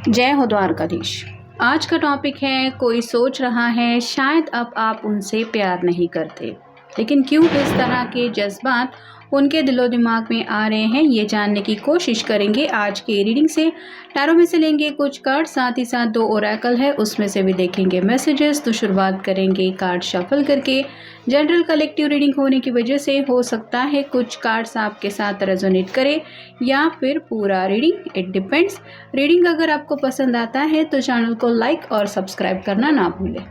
जय हो द्वारकाधीश। आज का टॉपिक है, कोई सोच रहा है शायद अब आप उनसे प्यार नहीं करते, लेकिन क्यों इस तरह के जज्बात उनके दिलो दिमाग में आ रहे हैं, ये जानने की कोशिश करेंगे आज की रीडिंग से। टैरो में से लेंगे कुछ कार्ड, साथ ही साथ 2 ओरेकल है उसमें से भी देखेंगे मैसेजेस। तो शुरुआत करेंगे कार्ड शफल करके। जनरल कलेक्टिव रीडिंग होने की वजह से हो सकता है कुछ कार्ड्स आपके साथ रेजोनेट करे या फिर पूरा रीडिंग, इट डिपेंड्स। रीडिंग अगर आपको पसंद आता है तो चैनल को लाइक और सब्सक्राइब करना ना भूलें।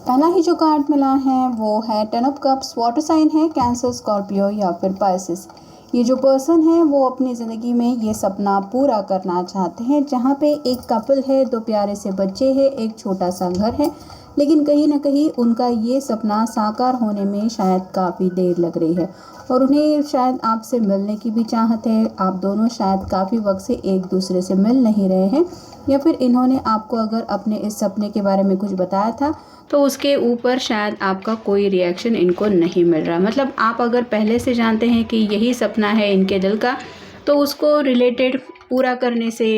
पहला ही जो कार्ड मिला है वो है 10 ऑफ कप्स। वाटर साइन है, कैंसर, स्कॉर्पियो या फिर पाइसिस। ये जो पर्सन है वो अपनी ज़िंदगी में ये सपना पूरा करना चाहते हैं, जहाँ पे एक कपल है, 2 प्यारे से बच्चे हैं, एक छोटा सा घर है, लेकिन कहीं ना कहीं उनका ये सपना साकार होने में शायद काफ़ी देर लग रही है और उन्हें शायद आपसे मिलने की भी चाहत है। आप दोनों शायद काफ़ी वक्त से एक दूसरे से मिल नहीं रहे हैं, या फिर इन्होंने आपको अगर अपने इस सपने के बारे में कुछ बताया था तो उसके ऊपर शायद आपका कोई रिएक्शन इनको नहीं मिल रहा। मतलब आप अगर पहले से जानते हैं कि यही सपना है इनके दिल का, तो उसको रिलेटेड पूरा करने से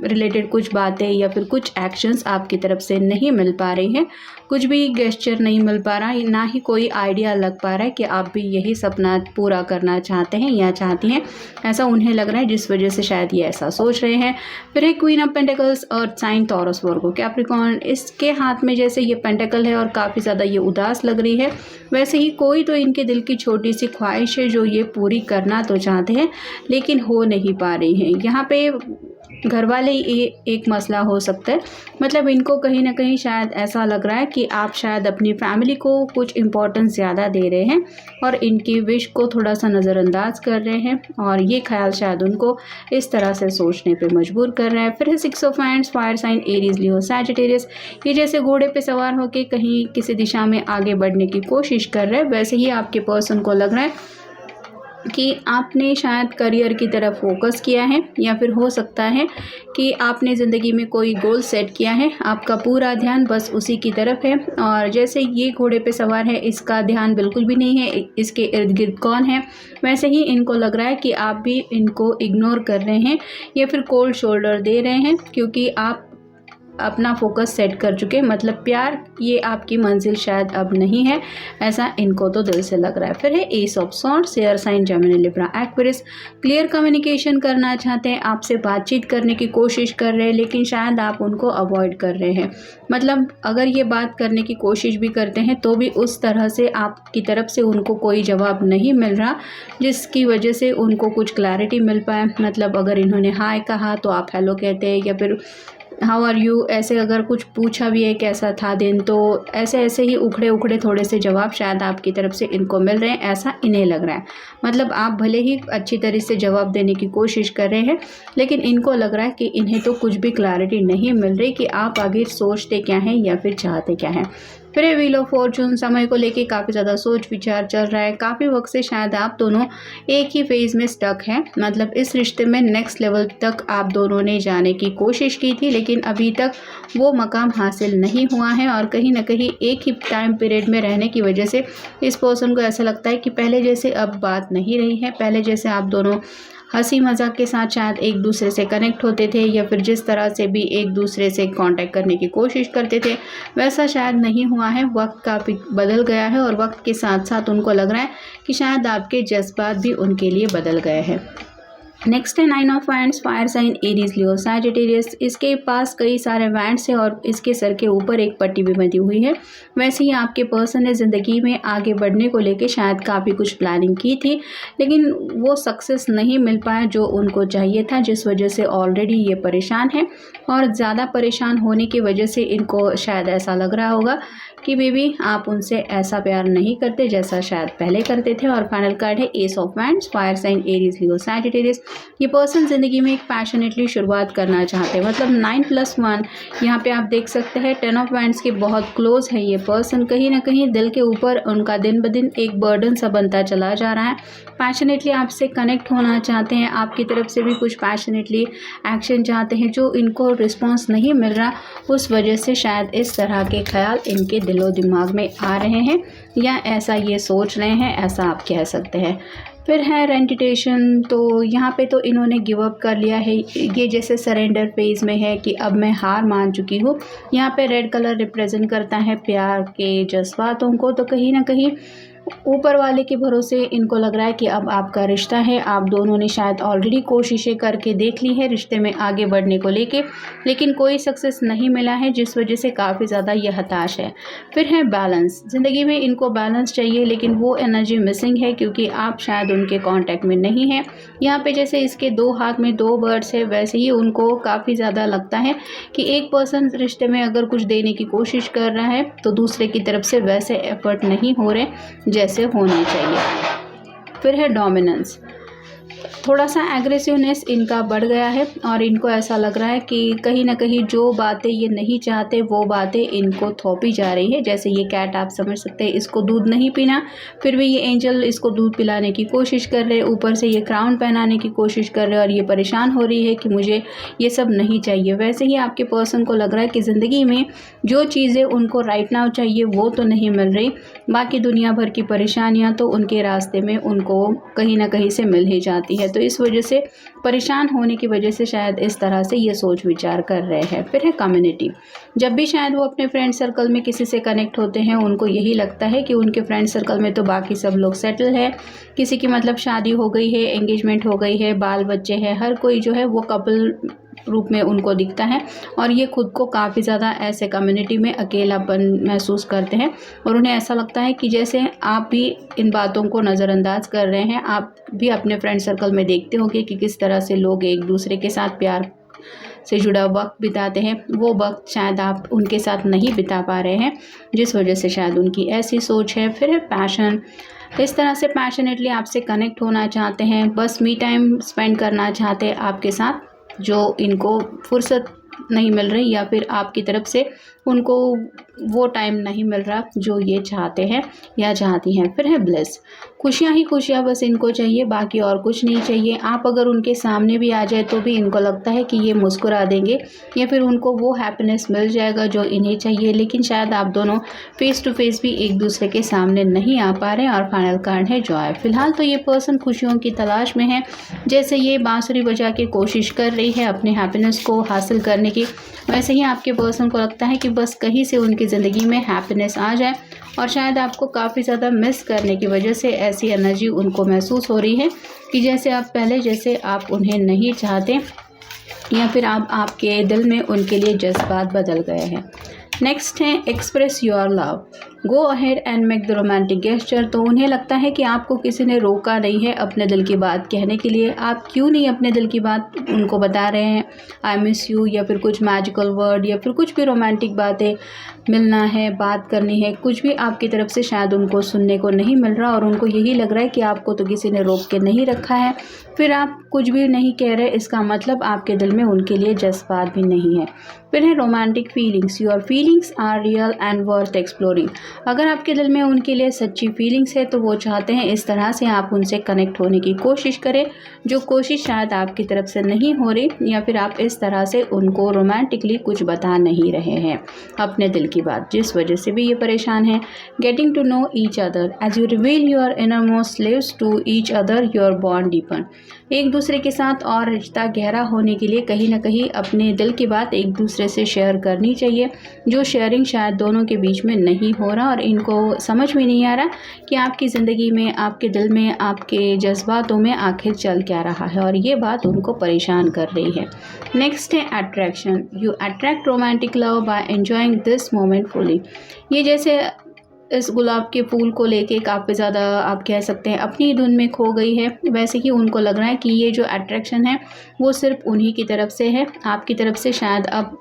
रिलेटेड कुछ बातें या फिर कुछ एक्शंस आपकी तरफ से नहीं मिल पा रही हैं, कुछ भी गेस्चर नहीं मिल पा रहा, ना ही कोई आइडिया लग पा रहा है कि आप भी यही सपना पूरा करना चाहते हैं या चाहती हैं, ऐसा उन्हें लग रहा है, जिस वजह से शायद ये ऐसा सोच रहे हैं। फिर है क्वीन ऑफ पेंटिकल्स और साइन टॉरस वर्गो कैप्रिकॉर्न। इसके हाथ में जैसे ये पेंटिकल है और काफ़ी ज़्यादा ये उदास लग रही है, वैसे ही कोई तो इनके दिल की छोटी सी ख्वाहिश है जो ये पूरी करना तो चाहते हैं लेकिन हो नहीं पा रही है। यहाँ पे घर वाले ये एक मसला हो सकता है। मतलब इनको कहीं ना कहीं शायद ऐसा लग रहा है कि आप शायद अपनी फैमिली को कुछ इम्पोर्टेंस ज़्यादा दे रहे हैं और इनकी विश को थोड़ा सा नज़रअंदाज कर रहे हैं, और ये ख्याल शायद उनको इस तरह से सोचने पे मजबूर कर रहा है। फिर है 6 of hands, fire sign Aries, Leo, Sagittarius. ये जैसे घोड़े पे सवार होकर कहीं किसी दिशा में आगे बढ़ने की कोशिश कर रहे हैं, वैसे ही आपके पर्सन को लग रहा है कि आपने शायद करियर की तरफ फोकस किया है, या फिर हो सकता है कि आपने ज़िंदगी में कोई गोल सेट किया है, आपका पूरा ध्यान बस उसी की तरफ है। और जैसे ये घोड़े पे सवार है, इसका ध्यान बिल्कुल भी नहीं है इसके इर्द गिर्द कौन है, वैसे ही इनको लग रहा है कि आप भी इनको इग्नोर कर रहे हैं या फिर कोल्ड शोल्डर दे रहे हैं, क्योंकि आप अपना फोकस सेट कर चुके। मतलब प्यार ये आपकी मंजिल शायद अब नहीं है, ऐसा इनको तो दिल से लग रहा है। फिर है ace of swords, air sign, Gemini, Libra, Aquarius. Clear communication करना चाहते हैं, आपसे बातचीत करने की कोशिश कर रहे हैं, लेकिन शायद आप उनको अवॉइड कर रहे हैं। मतलब अगर ये बात करने की कोशिश भी करते हैं तो भी उस तरह से आपकी तरफ से उनको कोई जवाब नहीं मिल रहा, जिसकी वजह से उनको कुछ क्लैरिटी मिल पाए। मतलब अगर इन्होंने हाय कहा तो आप हेलो कहते हैं, या फिर हाउ आर यू, ऐसे अगर कुछ पूछा भी है कैसा था दिन, तो ऐसे ऐसे ही उखड़े उखड़े थोड़े से जवाब शायद आपकी तरफ से इनको मिल रहे हैं, ऐसा इन्हें लग रहा है। मतलब आप भले ही अच्छी तरह से जवाब देने की कोशिश कर रहे हैं, लेकिन इनको लग रहा है कि इन्हें तो कुछ भी क्लैरिटी नहीं मिल रही कि आप आगे सोचते क्या हैं या फिर चाहते क्या हैं। फिर है व्हील ऑफ फॉर्चून, समय को लेके काफ़ी ज़्यादा सोच विचार चल रहा है। काफ़ी वक्त से शायद आप दोनों एक ही फेज़ में स्टक हैं, मतलब इस रिश्ते में नेक्स्ट लेवल तक आप दोनों ने जाने की कोशिश की थी, लेकिन अभी तक वो मकाम हासिल नहीं हुआ है। और कहीं ना कहीं एक ही टाइम पीरियड में रहने की वजह से इस पर्सन को ऐसा लगता है कि पहले जैसे अब बात नहीं रही है। पहले जैसे आप दोनों हंसी मजाक के साथ शायद एक दूसरे से कनेक्ट होते थे, या फिर जिस तरह से भी एक दूसरे से कांटेक्ट करने की कोशिश करते थे, वैसा शायद नहीं हुआ है। वक्त काफ़ी बदल गया है और वक्त के साथ साथ उनको लग रहा है कि शायद आपके जज्बात भी उनके लिए बदल गए हैं। नेक्स्ट है 9 of wands, fire sign Aries Leo Sagittarius. इसके पास कई सारे वैंड्स हैं और इसके सर के ऊपर एक पट्टी भी बंधी हुई है। वैसे ही आपके पर्सन ने ज़िंदगी में आगे बढ़ने को लेके शायद काफ़ी कुछ प्लानिंग की थी, लेकिन वो सक्सेस नहीं मिल पाया जो उनको चाहिए था, जिस वजह से ऑलरेडी ये परेशान है। और ज़्यादा परेशान होने की वजह से इनको शायद ऐसा लग रहा होगा कि बेबी आप उनसे ऐसा प्यार नहीं करते जैसा शायद पहले करते थे। और फाइनल कार्ड है ace of wands, fire sign Aries Leo Sagittarius. ये पर्सन ज़िंदगी में एक पैशनेटली शुरुआत करना चाहते हैं, मतलब 9+1 यहाँ पे आप देख सकते हैं। 10 ऑफ वैंड्स के बहुत क्लोज है ये पर्सन। कहीं ना कहीं दिल के ऊपर उनका दिन ब दिन एक बर्डन सा बनता चला जा रहा है। पैशनेटली आपसे कनेक्ट होना चाहते हैं, आपकी तरफ से भी कुछ पैशनेटली एक्शन चाहते हैं, जो इनको रिस्पॉन्स नहीं मिल रहा, उस वजह से शायद इस तरह के ख्याल इनके दिलो दिमाग में आ रहे हैं, या ऐसा ये सोच रहे हैं, ऐसा आप कह सकते हैं। फिर है रेंटिटेशन, तो यहाँ पे तो इन्होंने गिव अप कर लिया है। ये जैसे सरेंडर फेज़ में है कि अब मैं हार मान चुकी हूँ। यहाँ पे रेड कलर रिप्रेजेंट करता है प्यार के जज्बातों को। तो कहीं ना कहीं ऊपर वाले के भरोसे इनको लग रहा है कि अब आपका रिश्ता है। आप दोनों ने शायद ऑलरेडी कोशिशें करके देख ली है रिश्ते में आगे बढ़ने को लेके, लेकिन कोई सक्सेस नहीं मिला है, जिस वजह से काफ़ी ज़्यादा ये हताश है। फिर है बैलेंस, ज़िंदगी में इनको बैलेंस चाहिए, लेकिन वो एनर्जी मिसिंग है क्योंकि आप शायद उनके कांटेक्ट में नहीं हैं। यहाँ पे जैसे इसके 2 हाथ में 2 बर्ड्स है, वैसे ही उनको काफ़ी ज़्यादा लगता है कि एक पर्सन रिश्ते में अगर कुछ देने की कोशिश कर रहा है तो दूसरे की तरफ से वैसे एफर्ट नहीं हो रहे जैसे होने चाहिए। फिर है डोमिनेंस, थोड़ा सा एग्रेसिवनेस इनका बढ़ गया है और इनको ऐसा लग रहा है कि कहीं ना कहीं जो बातें ये नहीं चाहते वो बातें इनको थोपी जा रही है। जैसे ये कैट आप समझ सकते हैं, इसको दूध नहीं पीना, फिर भी ये एंजल इसको दूध पिलाने की कोशिश कर रहे हैं, ऊपर से ये क्राउन पहनाने की कोशिश कर रहे हैं और ये परेशान हो रही है कि मुझे ये सब नहीं चाहिए। वैसे ही आपके पर्सन को लग रहा है कि ज़िंदगी में जो चीज़ें उनको राइट नाउ चाहिए वो तो नहीं मिल रही, बाकी दुनिया भर की परेशानियाँ तो उनके रास्ते में उनको कहीं ना कहीं से मिल ही जाती है। तो इस वजह से परेशान होने की वजह से शायद इस तरह से ये सोच विचार कर रहे हैं। फिर है कम्युनिटी, जब भी शायद वो अपने फ्रेंड सर्कल में किसी से कनेक्ट होते हैं, उनको यही लगता है कि उनके फ्रेंड सर्कल में तो बाकी सब लोग सेटल है, किसी की मतलब शादी हो गई है, एंगेजमेंट हो गई है, बाल बच्चे हैं, हर कोई जो है वो कपल रूप में उनको दिखता है और ये खुद को काफ़ी ज़्यादा ऐसे कम्युनिटी में अकेलापन महसूस करते हैं। और उन्हें ऐसा लगता है कि जैसे आप भी इन बातों को नज़रअंदाज कर रहे हैं, आप भी अपने फ्रेंड सर्कल में देखते होंगे कि किस तरह से लोग एक दूसरे के साथ प्यार से जुड़ा वक्त बिताते हैं, वो वक्त शायद आप उनके साथ नहीं बिता पा रहे हैं, जिस वजह से शायद उनकी ऐसी सोच है। फिर है पैशन, इस तरह से पैशनेटली आपसे कनेक्ट होना चाहते हैं, बस मी टाइम स्पेंड करना चाहते हैं आपके साथ, जो इनको फुर्सत नहीं मिल रही या फिर आपकी तरफ से उनको वो टाइम नहीं मिल रहा जो ये चाहते हैं या चाहती हैं। फिर है ब्लेस, खुशियाँ ही खुशियाँ बस इनको चाहिए, बाकी और कुछ नहीं चाहिए। आप अगर उनके सामने भी आ जाए तो भी इनको लगता है कि ये मुस्कुरा देंगे या फिर उनको वो हैप्पीनेस मिल जाएगा जो इन्हें चाहिए, लेकिन शायद आप दोनों फेस टू फेस भी एक दूसरे के सामने नहीं आ पा रहे। और फाइनल कार्ड है जॉय। फिलहाल तो ये पर्सन खुशियों की तलाश में है, जैसे ये बांसुरी बजा के कोशिश कर रही है अपने हैप्पीनेस को हासिल करने की, वैसे ही आपके पर्सन को लगता है कि बस कहीं से उनकी ज़िंदगी में हैप्पीनेस आ जाए। और शायद आपको काफ़ी ज़्यादा मिस करने की वजह से ऐसी एनर्जी उनको महसूस हो रही है कि जैसे आप पहले जैसे आप उन्हें नहीं चाहते या फिर आपके दिल में उनके लिए जज्बात बदल गए हैं। नेक्स्ट है express your love, go ahead and make the romantic gesture. तो उन्हें लगता है कि आपको किसी ने रोका नहीं है अपने दिल की बात कहने के लिए। आप क्यों नहीं अपने दिल की बात उनको बता रहे हैं, आई मिस यू या फिर कुछ मैजिकल वर्ड या फिर कुछ भी रोमांटिक बातें, मिलना है, बात करनी है, कुछ भी आपकी तरफ से शायद उनको सुनने को नहीं मिल रहा। और उनको यही लग रहा है कि आपको तो किसी ने रोक के नहीं रखा है, फिर आप कुछ भी नहीं कह रहे, इसका मतलब आपके दिल में उनके लिए जज्बात भी नहीं है। फिर है romantic feelings, your feelings are real and worth exploring. अगर आपके दिल में उनके लिए सच्ची फीलिंग्स है तो वो चाहते हैं इस तरह से आप उनसे कनेक्ट होने की कोशिश करें, जो कोशिश शायद आपकी तरफ से नहीं हो रही, या फिर आप इस तरह से उनको रोमांटिकली कुछ बता नहीं रहे हैं अपने दिल की बात, जिस वजह से भी ये परेशान है। Getting to know each other, as you reveal your innermost lives to each other your bond deepen. एक दूसरे के साथ और रिश्ता गहरा होने के लिए कहीं ना कहीं अपने दिल की बात एक दूसरे से शेयर करनी चाहिए, जो शेयरिंग शायद दोनों के बीच में नहीं हो रहा और इनको समझ में नहीं आ रहा कि आपकी ज़िंदगी में, आपके दिल में, आपके जज्बातों में आखिर चल क्या रहा है, और ये बात उनको परेशान कर रही है। नेक्स्ट है attraction, you attract romantic love by enjoying this moment fully. ये जैसे इस गुलाब के फूल को लेके काफ़ी ज़्यादा आप कह सकते हैं अपनी धुन में खो गई है, वैसे ही उनको लग रहा है कि ये जो अट्रैक्शन है वो सिर्फ उन्हीं की तरफ से है, आपकी तरफ से शायद अब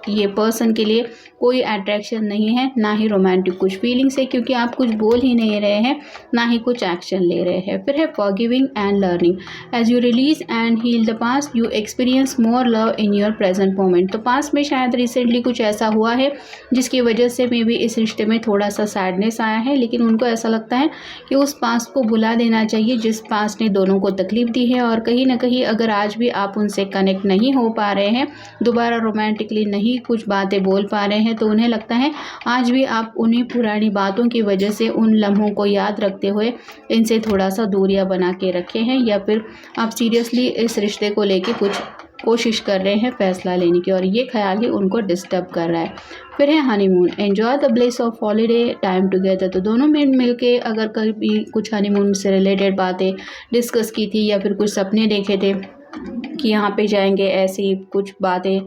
ये पर्सन के लिए कोई अट्रैक्शन नहीं है, ना ही रोमांटिक कुछ फीलिंग्स है, क्योंकि आप कुछ बोल ही नहीं रहे हैं, ना ही कुछ एक्शन ले रहे हैं। फिर है forgiving and learning, as you release and heal the past you experience more love in your present moment. तो पास्ट में शायद रिसेंटली कुछ ऐसा हुआ है जिसकी वजह से मे बी इस रिश्ते में थोड़ा सा सैडनेस आया है, लेकिन उनको ऐसा लगता है कि उस पास्ट को भुला देना चाहिए जिस पास्ट ने दोनों को तकलीफ दी है, और कहीं ना कहीं अगर आज भी आप उनसे कनेक्ट नहीं हो पा रहे हैं, दोबारा रोमांटिकली नहीं कुछ बातें बोल पा रहे हैं, तो उन्हें लगता है आज भी आप उन्हीं पुरानी बातों की वजह से उन लम्हों को याद रखते हुए इनसे थोड़ा सा दूरियां बना के रखे हैं, या फिर आप सीरियसली इस रिश्ते को लेके कुछ कोशिश कर रहे हैं फैसला लेने की, और ये ख्याल ही उनको डिस्टर्ब कर रहा है। फिर है honeymoon, enjoy the bliss of holiday time together. तो दोनों में मिलके अगर कभी कुछ हनीमून से रिलेटेड बातें डिस्कस की थी, या फिर कुछ सपने देखे थे कि यहाँ पे जाएंगे, ऐसी कुछ बातें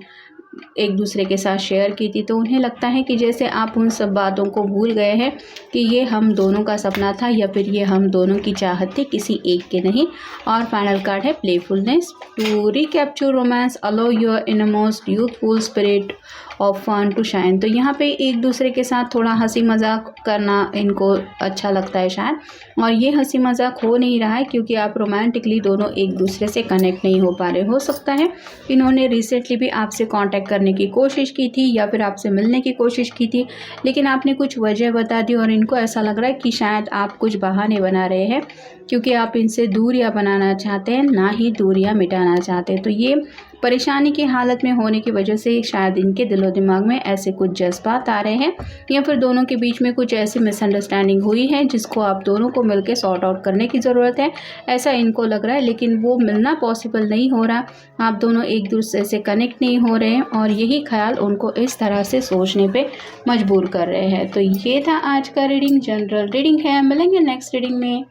एक दूसरे के साथ शेयर की थी, तो उन्हें लगता है कि जैसे आप उन सब बातों को भूल गए हैं कि ये हम दोनों का सपना था, या फिर ये हम दोनों की चाहत थी, किसी एक के नहीं। और फाइनल कार्ड है playfulness, to recapture romance allow your innermost youthful spirit of fun to shine. तो यहाँ पे एक दूसरे के साथ थोड़ा हंसी मजाक करना इनको अच्छा लगता है शायद, और ये हंसी मजाक हो नहीं रहा है क्योंकि आप रोमांटिकली दोनों एक दूसरे से कनेक्ट नहीं हो पा रहे। हो सकता है इन्होंने रिसेंटली भी आपसे कांटेक्ट करने की कोशिश की थी, या फिर आपसे मिलने की कोशिश की थी, लेकिन आपने कुछ वजह बता दी, और इनको ऐसा लग रहा है कि शायद आप कुछ बहाने बना रहे हैं, क्योंकि आप इनसे दूरियां बनाना चाहते हैं, ना ही दूरियां मिटाना चाहते हैं। तो ये परेशानी की हालत में होने की वजह से शायद इनके दिलो दिमाग में ऐसे कुछ जज्बात आ रहे हैं, या फिर दोनों के बीच में कुछ ऐसी मिसअंडरस्टैंडिंग हुई है जिसको आप दोनों को मिलकर सॉर्ट आउट करने की ज़रूरत है, ऐसा इनको लग रहा है। लेकिन वो मिलना पॉसिबल नहीं हो रहा, आप दोनों एक दूसरे से कनेक्ट नहीं हो रहे हैं, और यही ख्याल उनको इस तरह से सोचने पे मजबूर कर रहे हैं। तो ये था आज का रीडिंग, जनरल रीडिंग है। मिलेंगे नेक्स्ट रीडिंग में।